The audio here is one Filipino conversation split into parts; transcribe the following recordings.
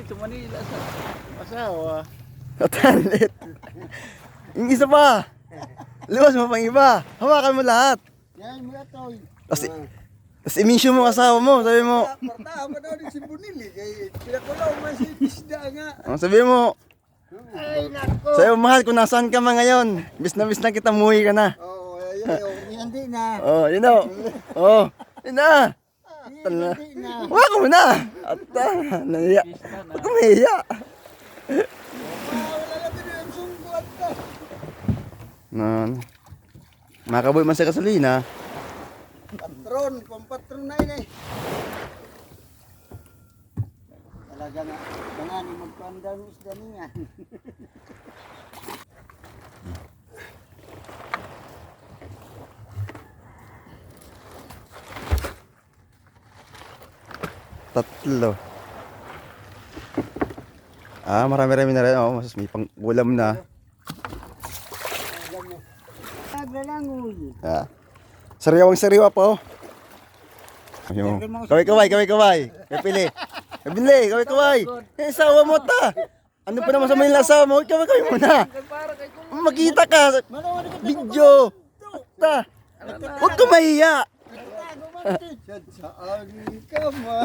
dito sa Manila sa asawa. Katalit. Yung isa pa. Luwas mo pang iba. Hawakan mo lahat. Yan mo ito. Tapos i-mention mo asawa mo. Sabi mo, Parta mo daw din si Bunili. Kaya pinakulaw man si Isda nga. sabi mo, Ay, nako. sabi mo, mahal, kung nasaan ka man ngayon. Bis na kita, muwi ka na. Oo, yan din na. Oh, yun o. Oh, yun na. Yan din na. Hawakan mo na. At nahiya. Huwag kang mahiya. Wala lang din yung sungguan ka. Makaboy man sa gasolina. Patron, pampatron na yun eh. Talaga na, kangani magpanda ng isda niya. Tatlo. Marami-rami na rin. Oh, mas may pang-ulam na. Naglalangoy. Sariwang-sariwa po. Yung kaway-kaway. Kapili. Kapili, kaway-kaway. Sawa mo ta. Ano pa naman sa Manila asawa mo? Kaway-kaway muna. Makita ka. Video. Ta. Huwag ka mahiya. Saan ka ma?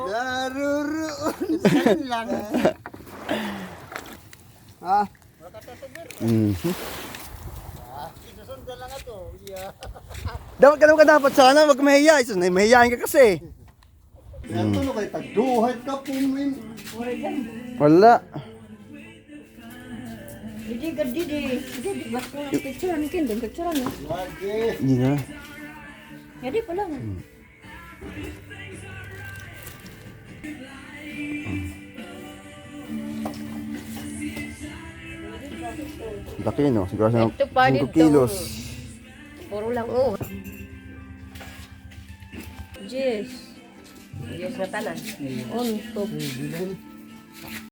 Naruroon lang. Ha? Susundan lang ito. Dapat ka dapat sana. Huwag ka mahiya. Mahihain ka kasi. Yan to, kay tagduhat ka po, min. Wala. Hindi gadi di. Hindi bas ko ng picture ni Ken, picture na. Lagi. Hindi na. Jadi pala. Laki no. Siguro sa Ito pa 5 dito. kilos. Puro lang oh. Yes. Yes na tanan. On top.